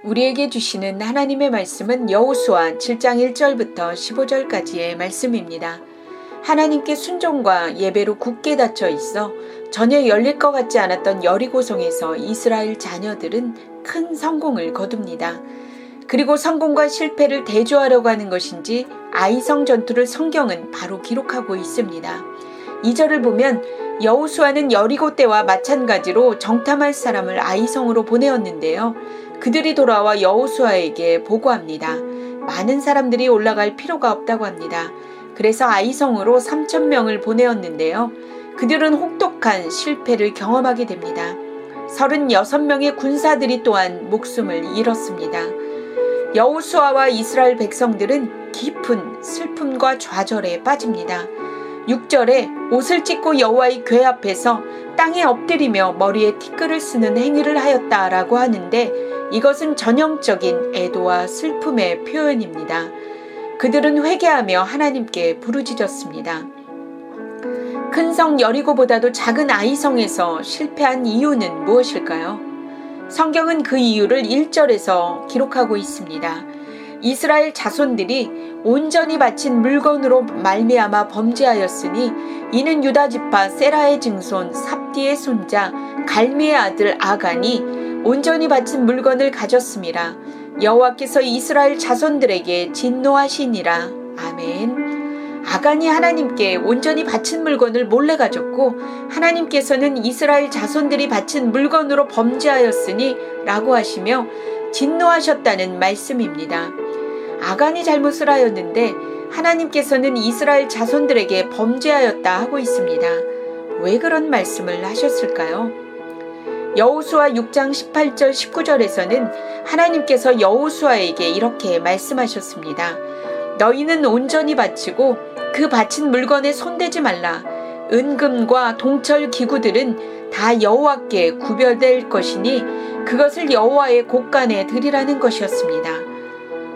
우리에게 주시는 하나님의 말씀은 여호수아 7장 1절부터 15절까지의 말씀입니다. 하나님께 순종과 예배로 굳게 닫혀 있어 전혀 열릴 것 같지 않았던 여리고성에서 이스라엘 자녀들은 큰 성공을 거둡니다. 그리고 성공과 실패를 대조하려고 하는 것인지 아이성 전투를 성경은 바로 기록하고 있습니다. 2절을 보면 여호수아는 여리고 때와 마찬가지로 정탐할 사람을 아이성으로 보내었는데요. 그들이 돌아와 여호수아에게 보고합니다. 많은 사람들이 올라갈 필요가 없다고 합니다. 그래서 아이성으로 3,000명을 보내었는데요. 그들은 혹독한 실패를 경험하게 됩니다. 36명의 군사들이 또한 목숨을 잃었습니다. 여호수아와 이스라엘 백성들은 깊은 슬픔과 좌절에 빠집니다. 6절에 옷을 찢고 여호와의 궤 앞에서 땅에 엎드리며 머리에 티끌을 쓰는 행위를 하였다라고 하는데 이것은 전형적인 애도와 슬픔의 표현입니다. 그들은 회개하며 하나님께 부르짖었습니다. 큰 성 여리고보다도 작은 아이성에서 실패한 이유는 무엇일까요? 성경은 그 이유를 1절에서 기록하고 있습니다. 이스라엘 자손들이 온전히 바친 물건으로 말미암아 범죄하였으니 이는 유다 지파 세라의 증손 삽디의 손자 갈미의 아들 아간이 온전히 바친 물건을 가졌음이라. 여호와께서 이스라엘 자손들에게 진노하시니라. 아멘. 아간이 하나님께 온전히 바친 물건을 몰래 가졌고 하나님께서는 이스라엘 자손들이 바친 물건으로 범죄하였으니 라고 하시며 진노하셨다는 말씀입니다. 아간이 잘못을 하였는데 하나님께서는 이스라엘 자손들에게 범죄하였다 하고 있습니다. 왜 그런 말씀을 하셨을까요? 여호수아 6장 18절 19절에서는 하나님께서 여호수아에게 이렇게 말씀하셨습니다. 너희는 온전히 바치고 그 바친 물건에 손대지 말라. 은금과 동철 기구들은 다 여호와께 구별될 것이니 그것을 여호와의 곳간에 드리라는 것이었습니다.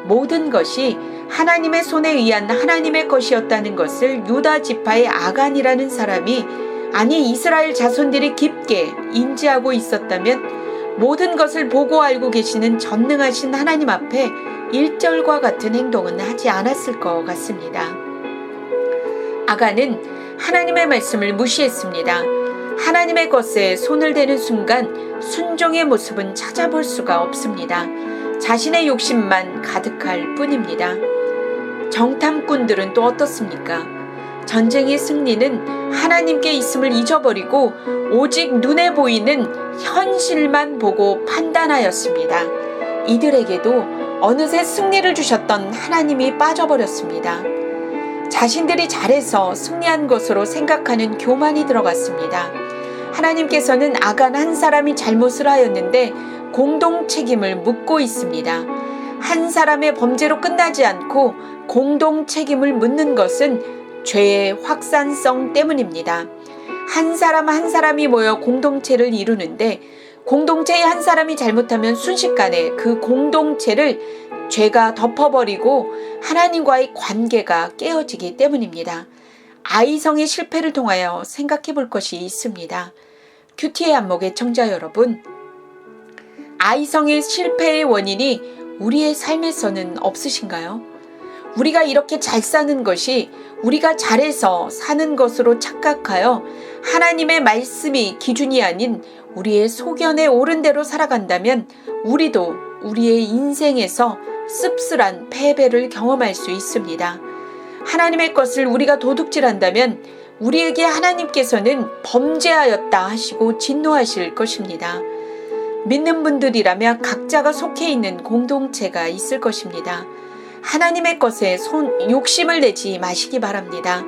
모든 것이 하나님의 손에 의한 하나님의 것이었다는 것을 유다 지파의 아간이라는 사람이 아니 이스라엘 자손들이 깊게 인지하고 있었다면 모든 것을 보고 알고 계시는 전능하신 하나님 앞에 1절과 같은 행동은 하지 않았을 것 같습니다. 아간은 하나님의 말씀을 무시했습니다. 하나님의 것에 손을 대는 순간 순종의 모습은 찾아볼 수가 없습니다. 자신의 욕심만 가득할 뿐입니다. 정탐꾼들은 또 어떻습니까? 전쟁의 승리는 하나님께 있음을 잊어버리고 오직 눈에 보이는 현실만 보고 판단하였습니다. 이들에게도 어느새 승리를 주셨던 하나님이 빠져버렸습니다. 자신들이 잘해서 승리한 것으로 생각하는 교만이 들어갔습니다. 하나님께서는 아간 한 사람이 잘못을 하였는데 공동 책임을 묻고 있습니다. 한 사람의 범죄로 끝나지 않고 공동 책임을 묻는 것은 죄의 확산성 때문입니다. 한 사람 한 사람이 모여 공동체를 이루는데 공동체의 한 사람이 잘못하면 순식간에 그 공동체를 죄가 덮어버리고 하나님과의 관계가 깨어지기 때문입니다. 아이성의 실패를 통하여 생각해 볼 것이 있습니다. 큐티의 안목의 청자 여러분, 아이성의 실패의 원인이 우리의 삶에서는 없으신가요? 우리가 이렇게 잘 사는 것이 우리가 잘해서 사는 것으로 착각하여 하나님의 말씀이 기준이 아닌 우리의 소견에 옳은 대로 살아간다면 우리도 우리의 인생에서 씁쓸한 패배를 경험할 수 있습니다. 하나님의 것을 우리가 도둑질한다면 우리에게 하나님께서는 범죄하였다 하시고 진노하실 것입니다. 믿는 분들이라면 각자가 속해 있는 공동체가 있을 것입니다. 하나님의 것에 욕심을 내지 마시기 바랍니다.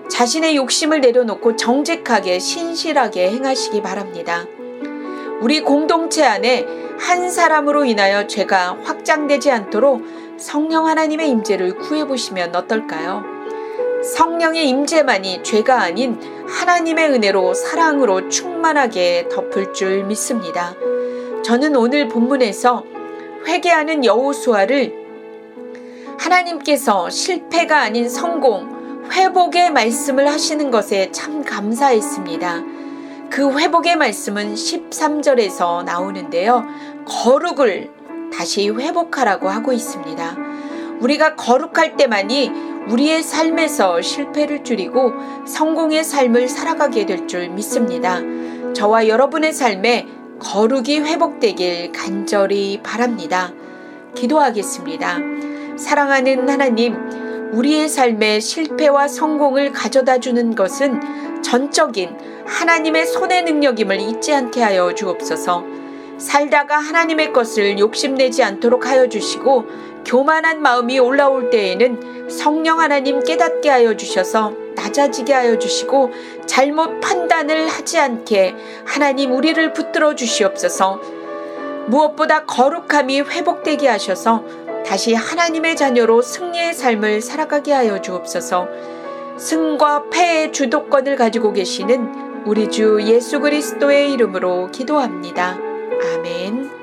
자신의 욕심을 내려놓고 정직하게 신실하게 행하시기 바랍니다. 우리 공동체 안에 한 사람으로 인하여 죄가 확장되지 않도록 성령 하나님의 임재를 구해보시면 어떨까요? 성령의 임재만이 죄가 아닌 하나님의 은혜로 사랑으로 충만하게 덮을 줄 믿습니다. 저는 오늘 본문에서 회개하는 여호수아를 하나님께서 실패가 아닌 성공, 회복의 말씀을 하시는 것에 참 감사했습니다. 그 회복의 말씀은 13절에서 나오는데요. 거룩을 다시 회복하라고 하고 있습니다. 우리가 거룩할 때만이 우리의 삶에서 실패를 줄이고 성공의 삶을 살아가게 될 줄 믿습니다. 저와 여러분의 삶에 거룩이 회복되길 간절히 바랍니다. 기도하겠습니다. 사랑하는 하나님, 우리의 삶에 실패와 성공을 가져다 주는 것은 전적인 하나님의 손의 능력임을 잊지 않게 하여 주옵소서. 살다가 하나님의 것을 욕심내지 않도록 하여 주시고 교만한 마음이 올라올 때에는 성령 하나님 깨닫게 하여 주셔서 낮아지게 하여 주시고 잘못 판단을 하지 않게 하나님 우리를 붙들어 주시옵소서. 무엇보다 거룩함이 회복되게 하셔서 다시 하나님의 자녀로 승리의 삶을 살아가게 하여 주옵소서. 승과 패의 주도권을 가지고 계시는 우리 주 예수 그리스도의 이름으로 기도합니다. 아멘.